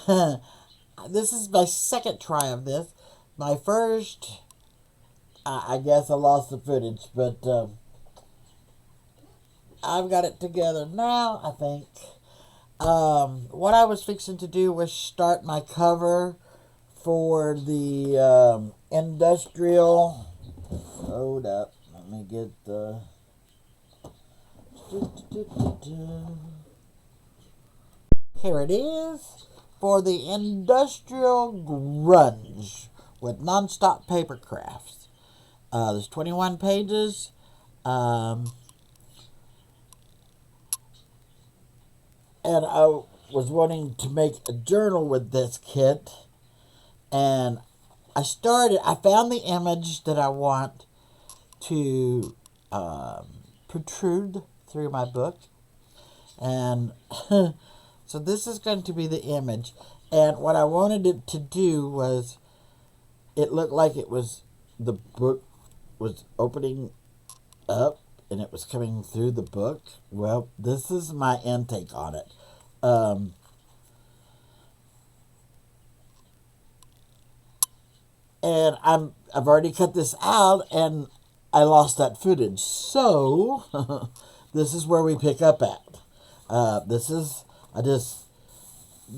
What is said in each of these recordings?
this is my second try of this. My first, I guess I lost the footage, but I've got it together now, I think. What I was fixing to do was start my cover for the industrial. Hold up. Let me get the. Here it is. For the industrial grunge with nonstop paper crafts. There's 21 pages. And I was wanting to make a journal with this kit. And I found the image that I want to protrude through my book. And so this is going to be the image. And what I wanted it to do was, it looked like it was, the book was opening up and it was coming through the book. Well, this is my intake on it. And I've already cut this out and I lost that footage. So this is where we pick up at. I just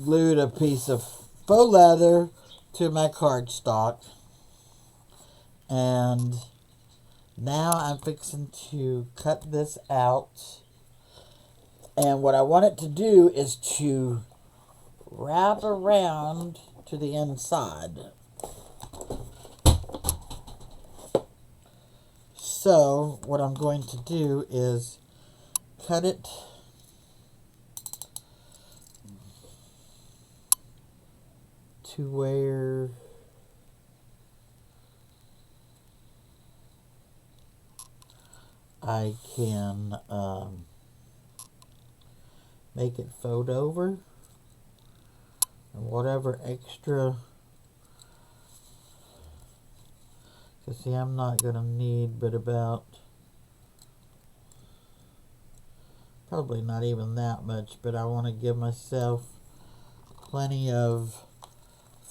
glued a piece of faux leather to my cardstock. And now I'm fixing to cut this out. And what I want it to do is to wrap around to the inside. So what I'm going to do is cut it to where I can make it fold over, and whatever extra, because see, I'm not going to need but about, probably not even that much, but I want to give myself plenty of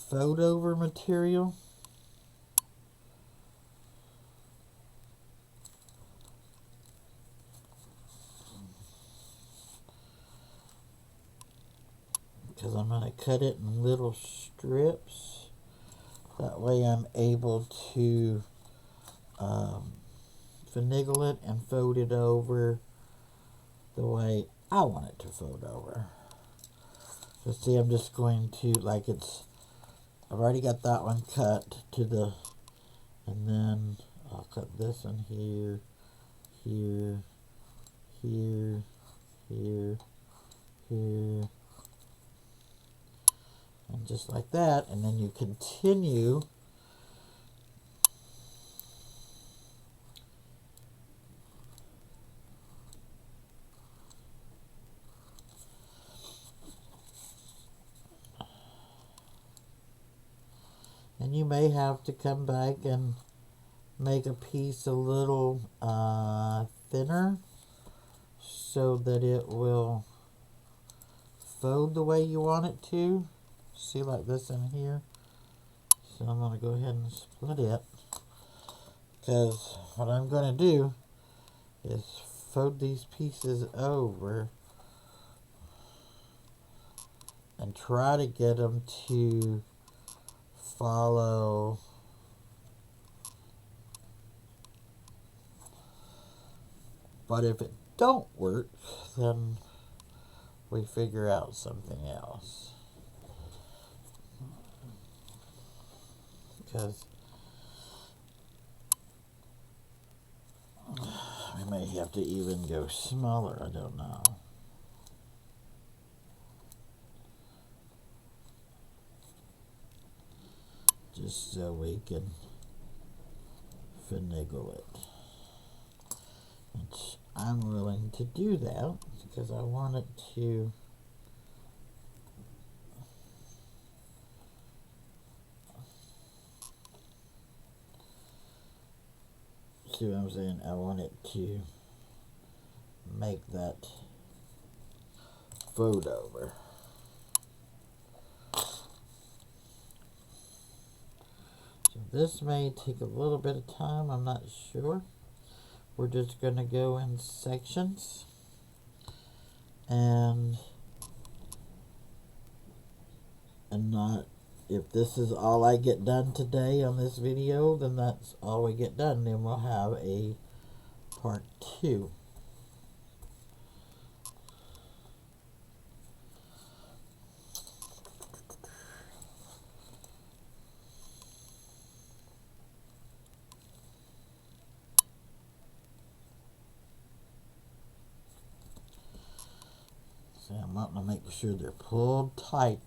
fold over material. Because I'm going to cut it in little strips. That way I'm able to finagle it and fold it over the way I want it to fold over. So see, I'm just going to, I've already got that one cut to the, and then I'll cut this one here, here, here, here, here, and just like that, and then you continue and you may have to come back and make a piece a little thinner so that it will fold the way you want it to. See, like this in here. So I'm going to go ahead and split it, because what I'm going to do is fold these pieces over and try to get them to follow but if it don't work, then we figure out something else. Because we may have to even go smaller, I don't know. Just so we can finagle it. Which I'm willing to do that because I want it to see what I'm saying? I want it to make that fold over. this may take a little bit of time, I'm not sure. We're just going to go in sections, and not, if this is all I get done today on this video, then that's all we get done. Then we'll have a part 2. So I'm wanting to make sure they're pulled tight.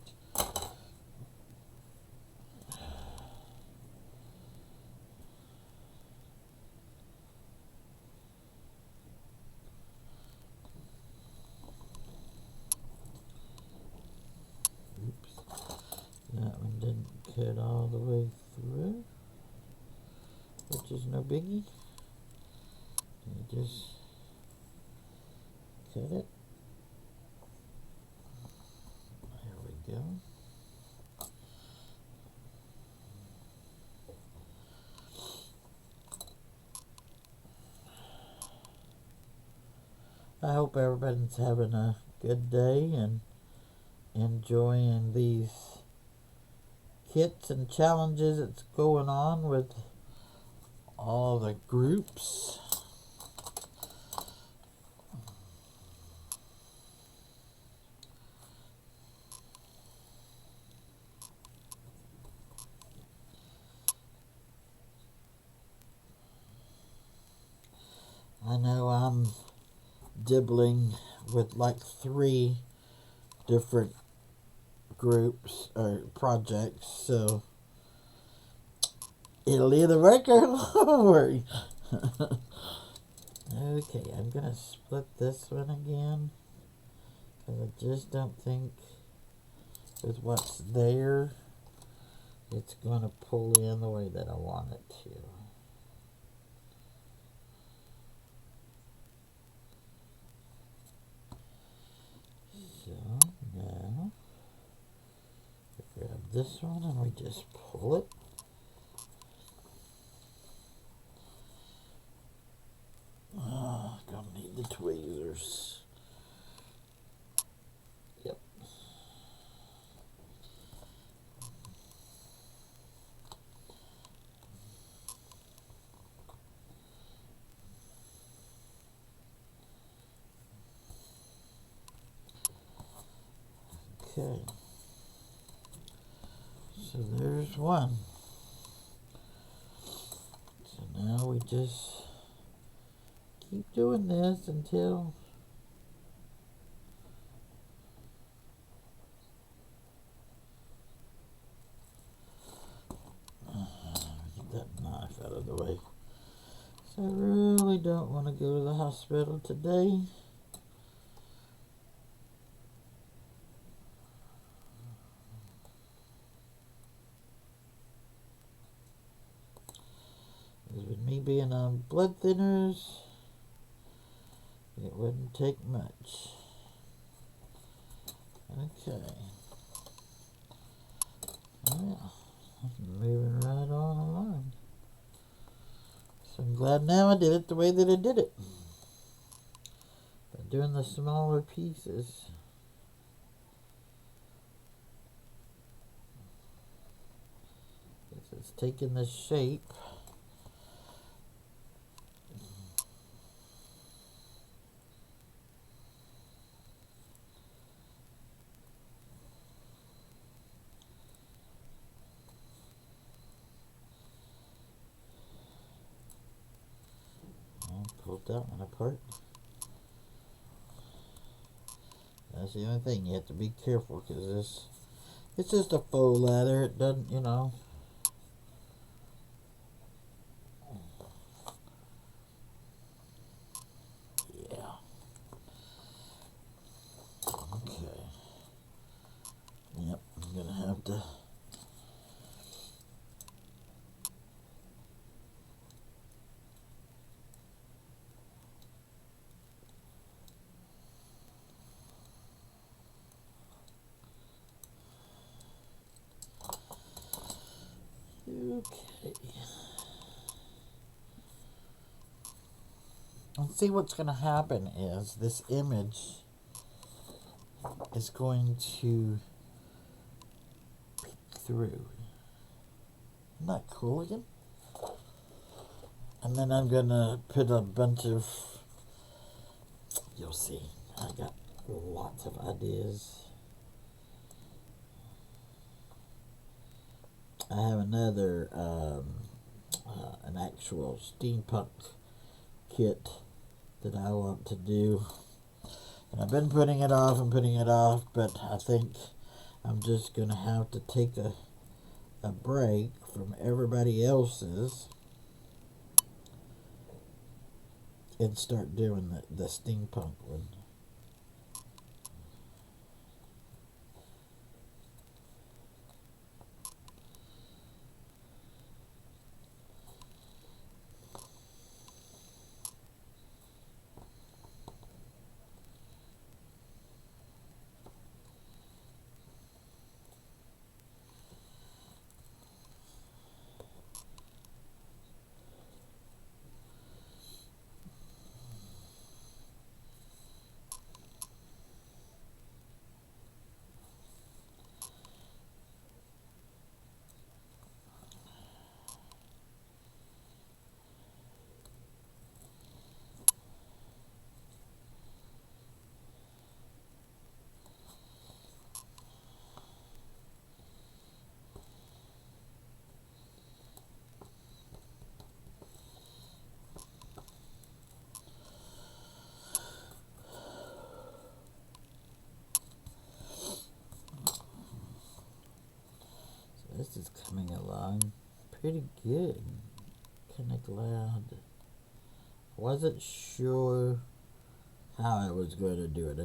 Oops, that one didn't cut all the way through, which is no biggie. You just cut it. There we go. I hope everybody's having a good day and enjoying these kits and challenges that's going on with all the groups. I know I'm dibbling with like 3 different groups or projects, so it'll either work or it won't work. Okay, I'm gonna split this one again, because I just don't think with what's there it's gonna pull in the way that I want it to. So now we grab this one and we just pull it. Oh, gonna need the tweezers. Yep. Okay. So there's one. So now we just keep doing this until get that knife out of the way. So I really don't want to go to the hospital today. With me being on blood thinners, it wouldn't take much. Okay. Well, moving right on along. So I'm glad now I did it the way that I did it. By doing the smaller pieces. It's taking the shape. Pulled that one apart. That's the only thing, you have to be careful, because it's just a faux leather. It doesn't, you know. Yeah. Okay. Yep, I'm gonna have to. Okay. Okay. And see what's going to happen is this image is going to peek through. Isn't that cool again? And then I'm going to put a bunch of, you'll see, I got lots of ideas. I have another, an actual steampunk kit that I want to do. And I've been putting it off, but I think I'm just going to have to take a break from everybody else's and start doing the steampunk one. This is coming along pretty good. Kind of glad. Wasn't sure how I was going to do it.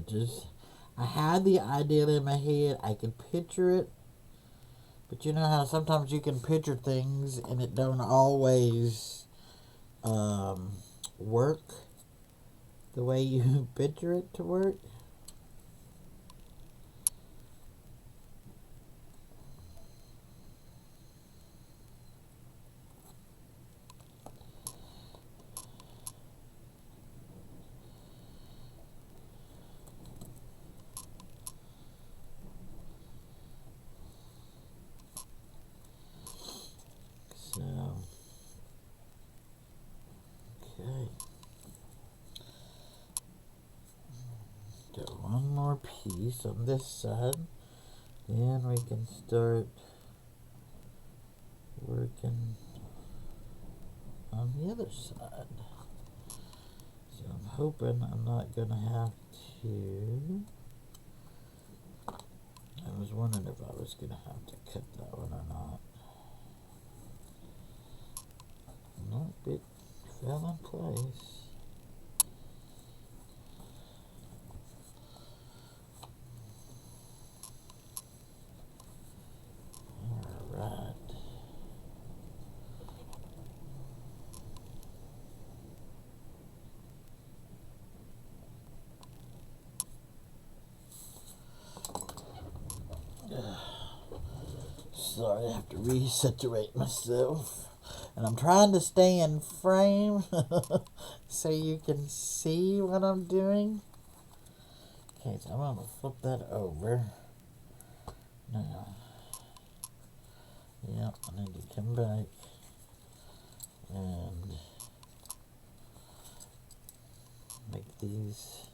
I had the idea in my head. I could picture it. But you know how sometimes you can picture things and it don't always work the way you picture it to work? So, okay. Got one more piece on this side. Then we can start working on the other side. So I'm hoping I'm not going to have to... I was wondering if I was going to have to cut that one or not. Nope, it fell in place. Alright. Sorry, I have to resituate myself. And I'm trying to stay in frame so you can see what I'm doing. Okay, so I'm going to flip that over. Now, yep, I need to come back and make these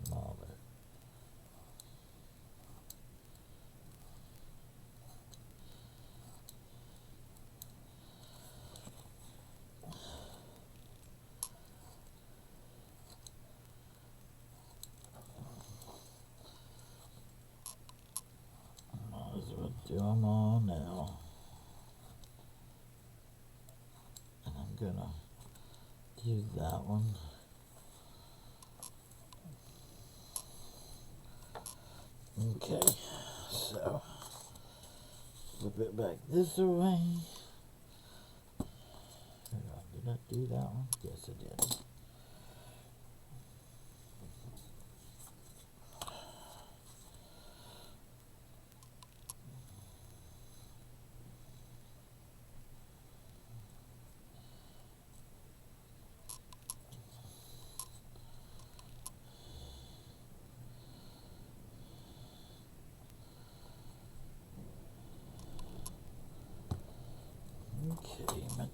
smaller. Might as well do them all now. And I'm gonna use that one. Okay, so flip it back this way. Did I do that one? Yes, I did.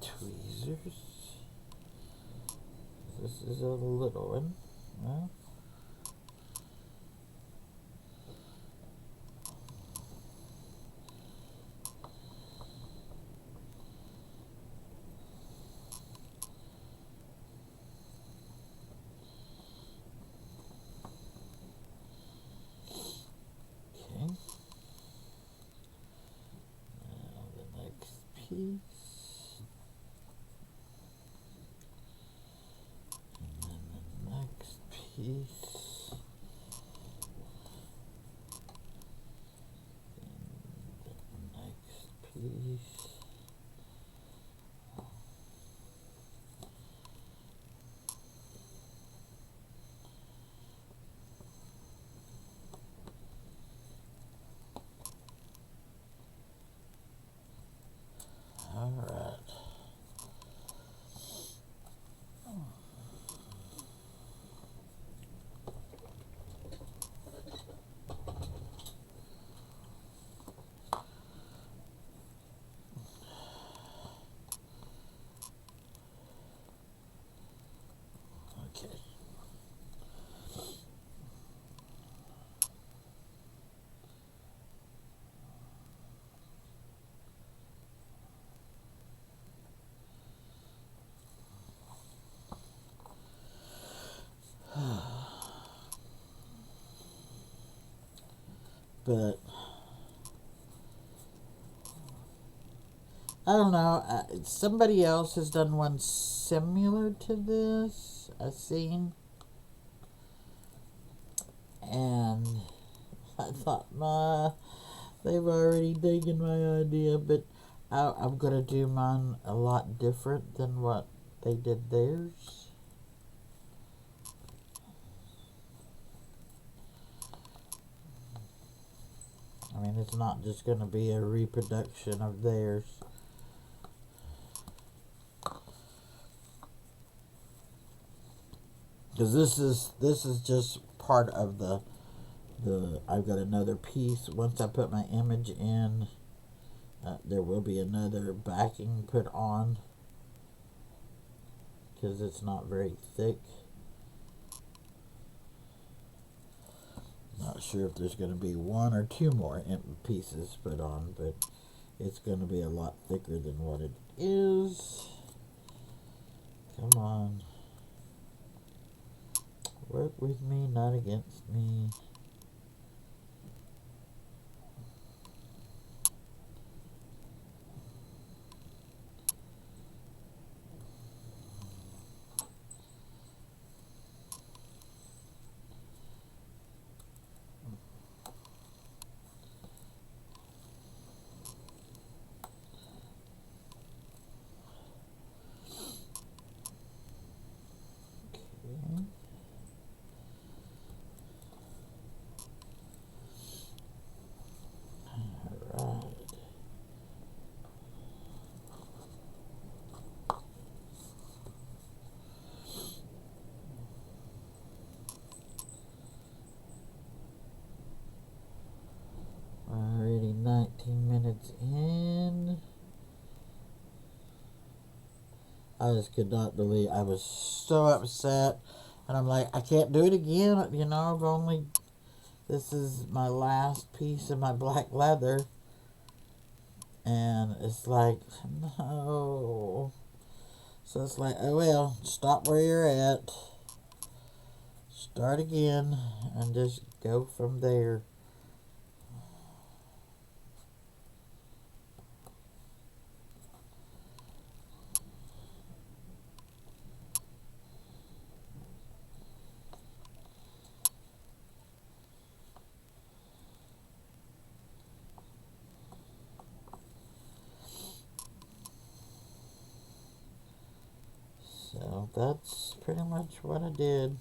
tweezers. This is a little one. Well, okay. Now the next piece. Piece, and the next piece. All right. Okay. But I don't know. Somebody else has done one similar to this. I've seen. And I thought, nah, they've already taken my idea, but I'm going to do mine a lot different than what they did theirs. I mean, it's not just going to be a reproduction of theirs. Because this is just part of the I've got another piece. Once I put my image in, there will be another backing put on, because it's not very thick. Not sure if there's going to be one or two more pieces put on, but it's going to be a lot thicker than what it is. Come on. Work with me, not against me. Already 19 minutes in. I just could not believe, I was so upset, and I'm like, I can't do it again, you know. I've only, this is my last piece of my black leather, and it's like, no. So it's like, oh well, stop where you're at, start again, and just go from there. So that's pretty much what I did.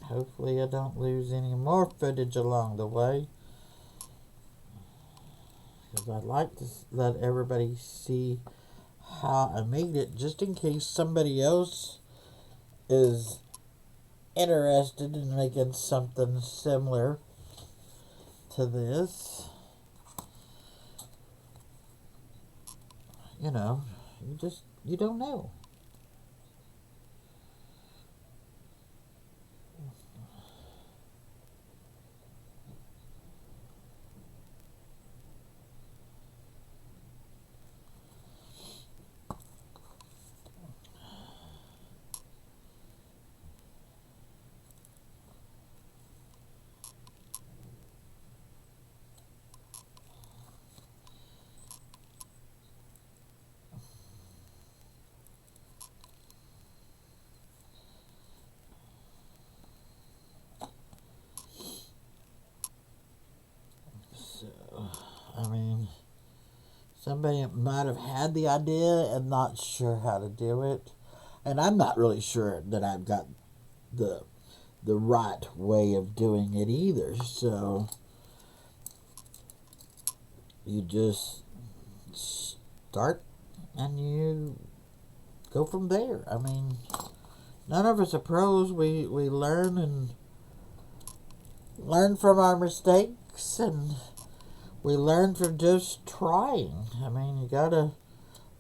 Hopefully I don't lose any more footage along the way, because I'd like to let everybody see how I made it, just in case somebody else is interested in making something similar to this. you know, you don't know. So, I mean, somebody might have had the idea and not sure how to do it. And I'm not really sure that I've got the right way of doing it either. So you just start and you go from there. I mean, none of us are pros. We learn from our mistakes, and we learn from just trying. I mean, you gotta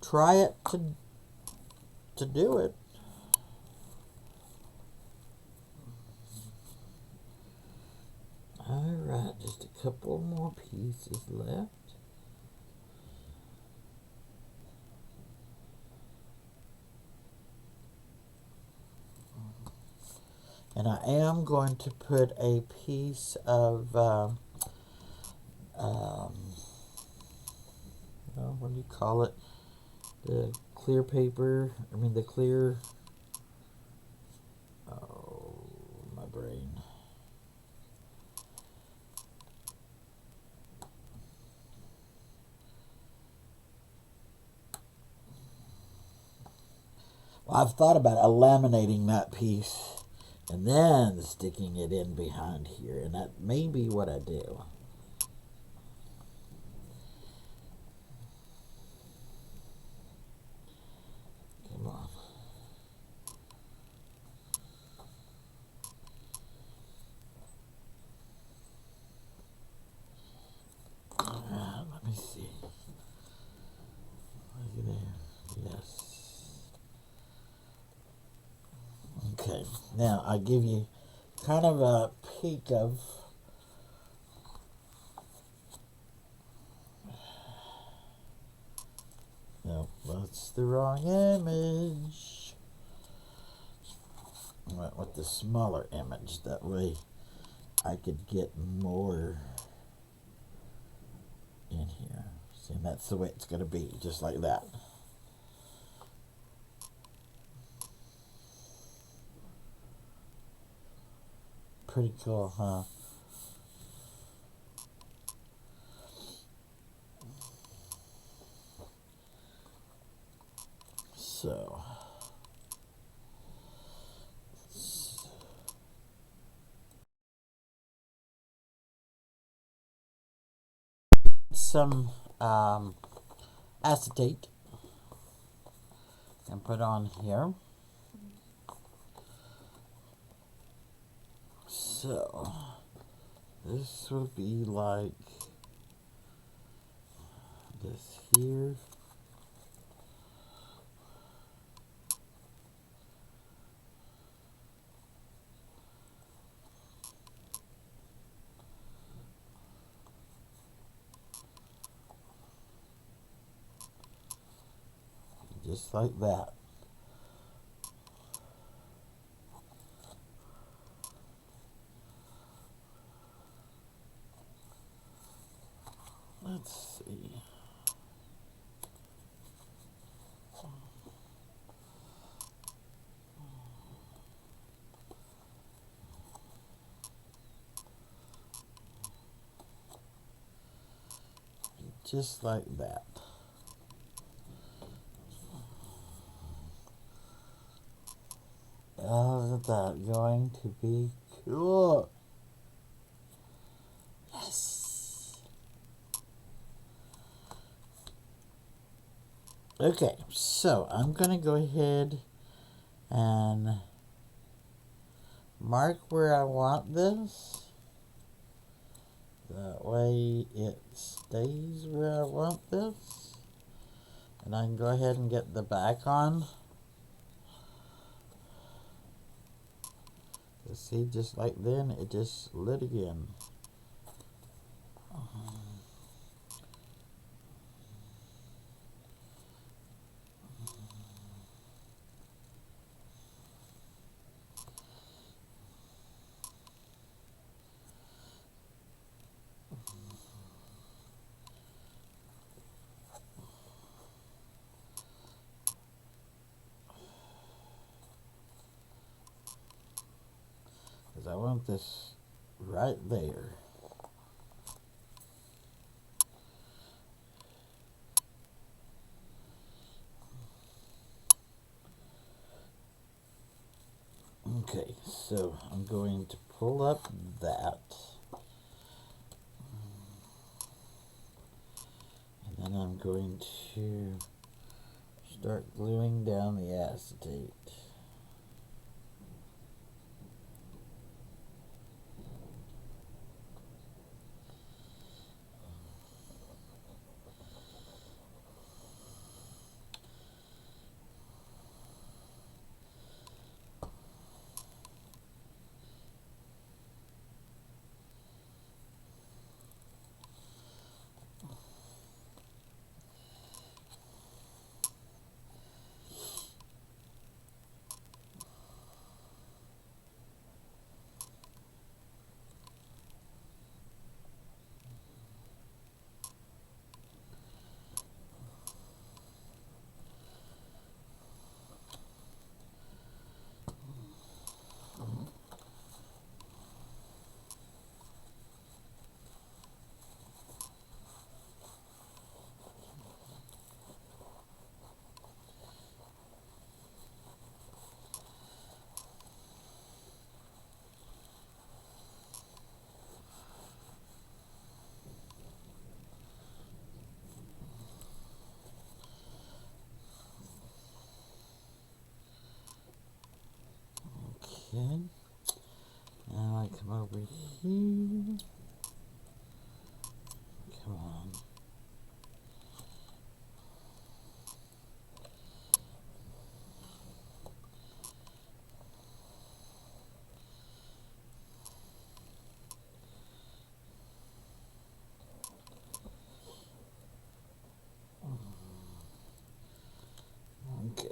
try it to do it. Alright, just a couple more pieces left. And I am going to put a piece of, what do you call it? The clear paper. I mean, the clear. Oh, my brain. Well, I've thought about laminating that piece and then sticking it in behind here, and that may be what I do. Come on. Let me see. Look there. Yes. Okay. Now I give you kind of a peek of. No, that's the wrong image. I went with the smaller image. That way I could get more in here. See, and that's the way it's going to be, just like that. Pretty cool, huh? So, some acetate and put on here. So, this will be like this here. Just like that. Let's see. Just like that. Isn't that going to be cool? Yes. Okay, so I'm going to go ahead and mark where I want this. That way it stays where I want this. And I can go ahead and get the back on. See, just like then, it just lit again. Because I want this right there. Okay, so I'm going to pull up that. And then I'm going to start gluing down the acetate. Okay, now I come over here. Come on. Okay,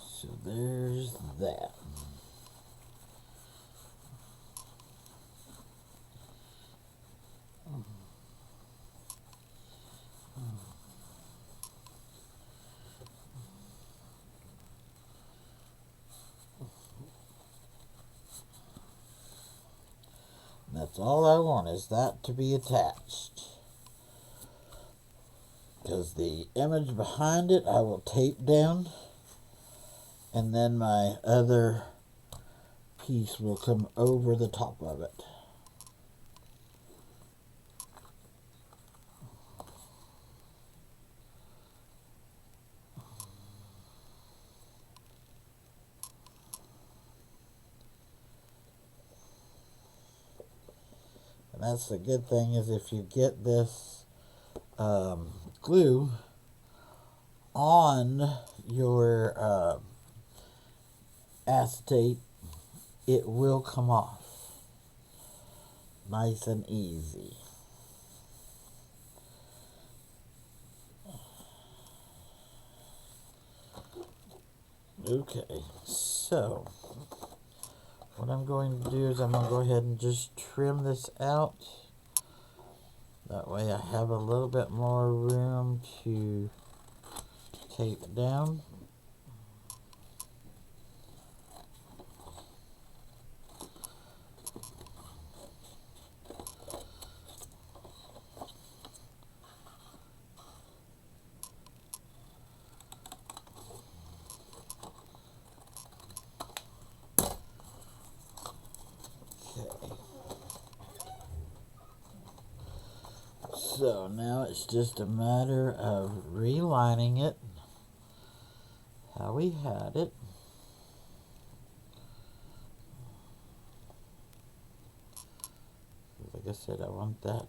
so there's that. That's all I want, is that to be attached. Because the image behind it I will tape down, and then my other piece will come over the top of it. And that's the good thing, is if you get this glue on your acetate, it will come off nice and easy. Okay, so what I'm going to do is I'm going to go ahead and just trim this out. That way I have a little bit more room to tape down. So now it's just a matter of relining it how we had it. Like I said, I want that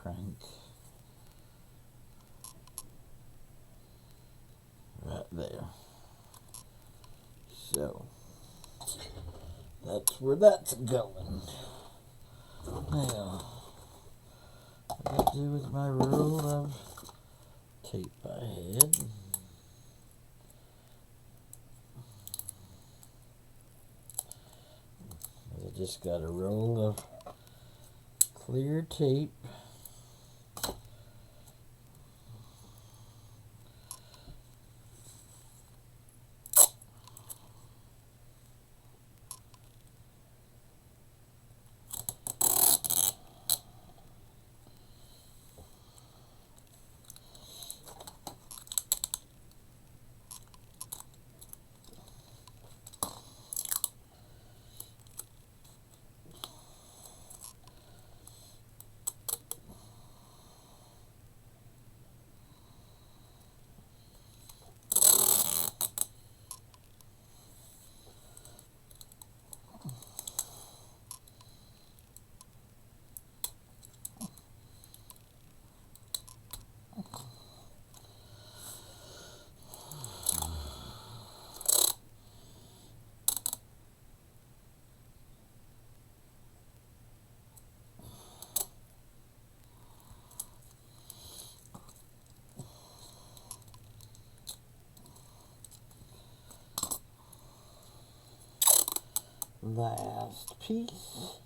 crank. Right there. So, that's where that's going. Now, what do I do with my roll of tape I had? I just got a roll of clear tape. Last piece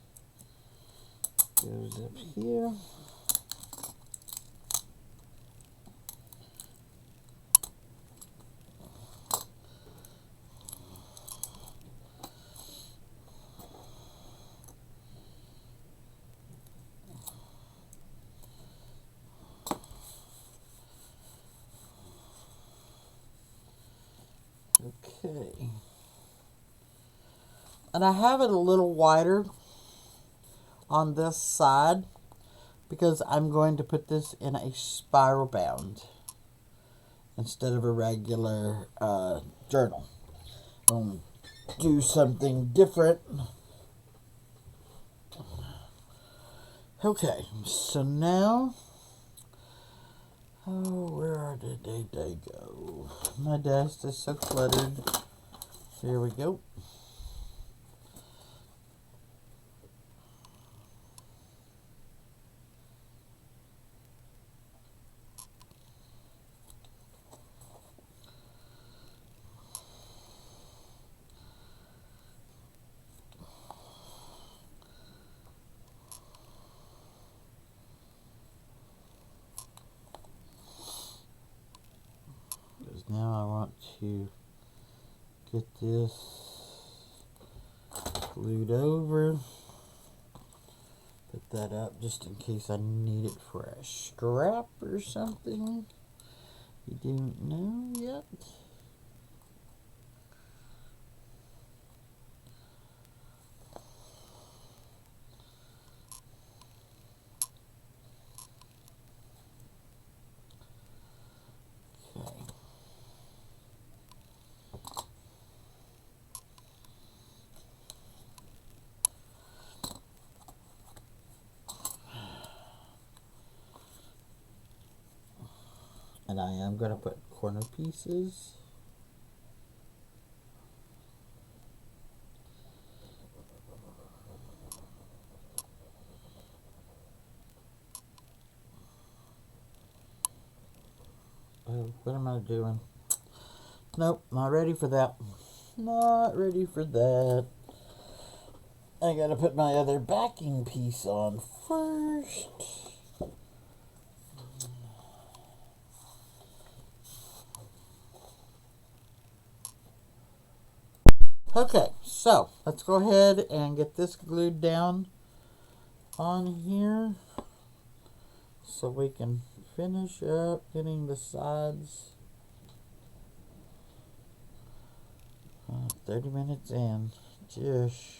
goes up here. Okay. And I have it a little wider on this side because I'm going to put this in a spiral bound instead of a regular journal. Do something different. Okay, so now, where did they go? My desk is so cluttered. Here we go. Now I want to get this glued over. Put that up just in case I need it for a strap or something. You don't know yet. Okay. And I am going to put corner pieces. Oh, what am I doing? Nope, not ready for that. Not ready for that. I gotta put my other backing piece on first. Okay, so let's go ahead and get this glued down on here so we can finish up getting the sides. 30 minutes in. Jish.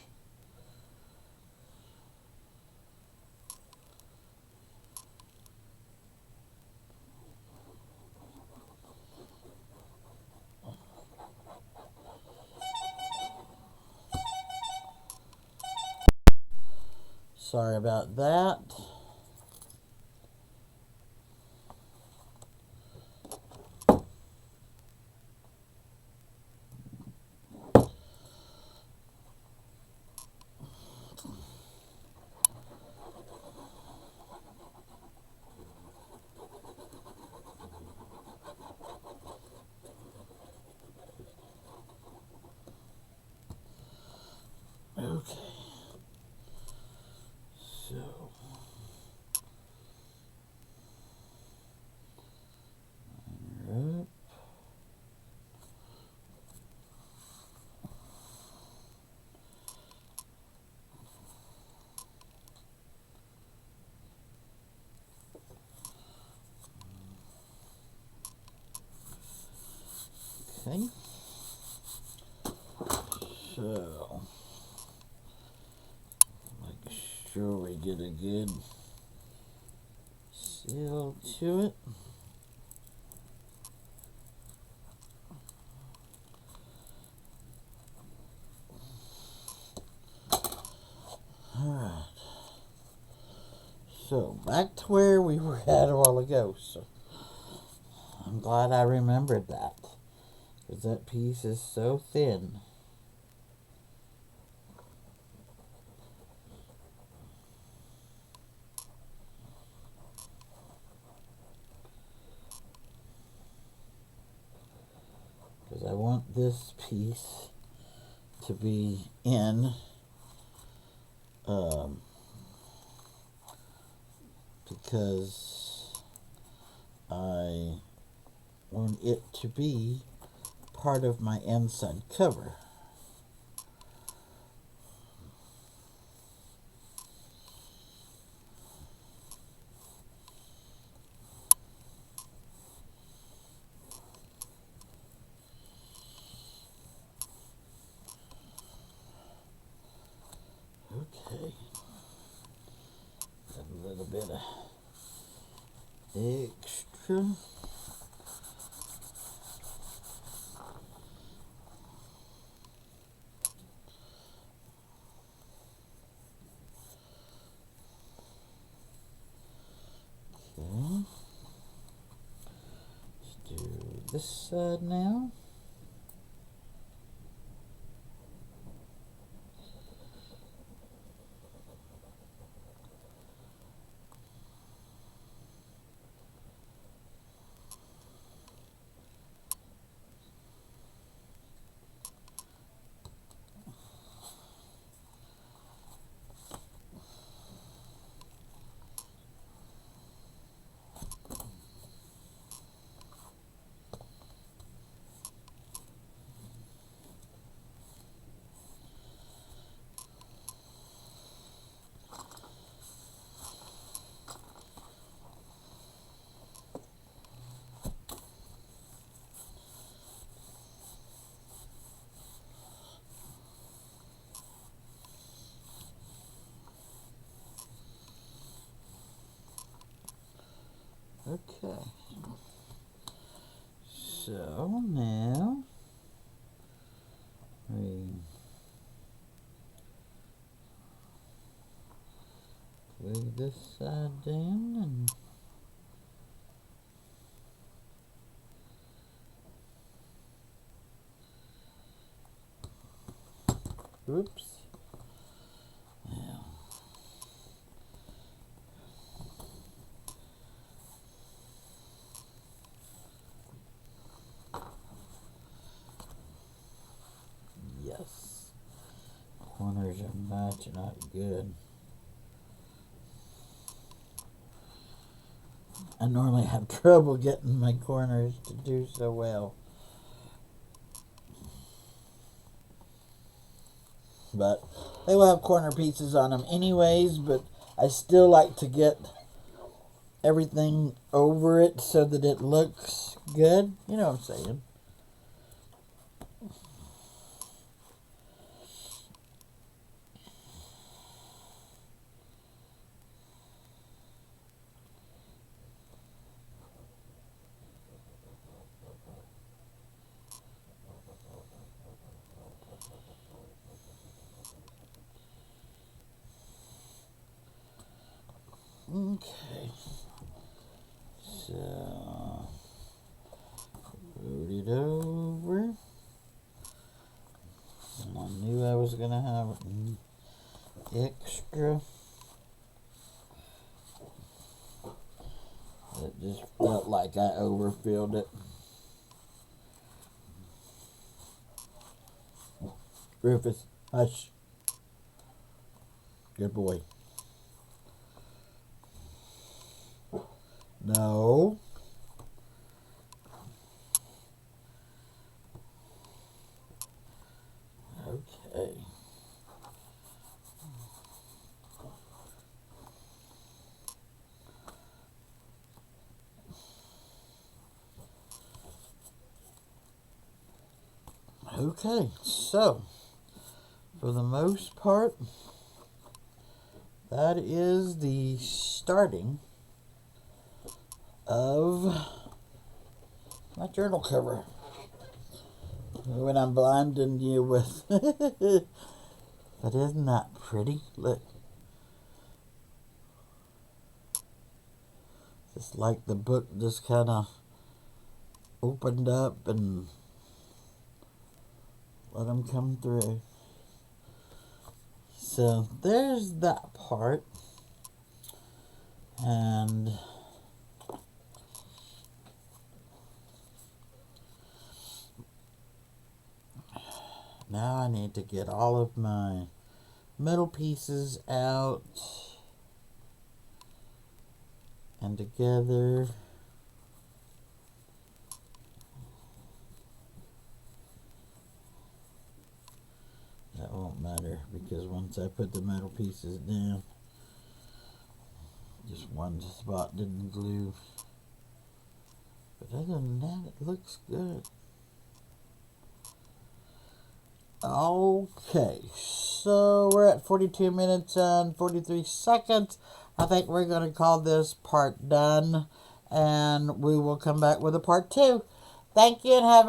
Sorry about that. Okay. So, make sure we get a good seal to it. Alright. So, back to where we were at a while ago. So, I'm glad I remembered that. Because that piece is so thin. Because I want this piece to be in because I want it to be part of my inside cover. Okay. A little bit of extra. Okay. Let's do this side now. Okay. So now we glue this side down and oops. Now, yes. Corners are matching up good. I normally have trouble getting my corners to do so well. But they will have corner pieces on them anyways, but I still like to get everything over it so that it looks good. You know what I'm saying. Okay. So, root it over. And I knew I was going to have extra. It just felt like I overfilled it. Rufus, hush. Good boy. No. Okay. Okay, so for the most part, that is the starting of my journal cover. When I'm blinding you with... But isn't that pretty? Look. Just like the book just kind of opened up and let them come through. So there's that part. And now I need to get all of my metal pieces out and together. That won't matter because once I put the metal pieces down, just one spot didn't glue. But other than that, it looks good. Okay, so we're at 42 minutes and 43 seconds. I think we're going to call this part done, and we will come back with a part 2. Thank you and have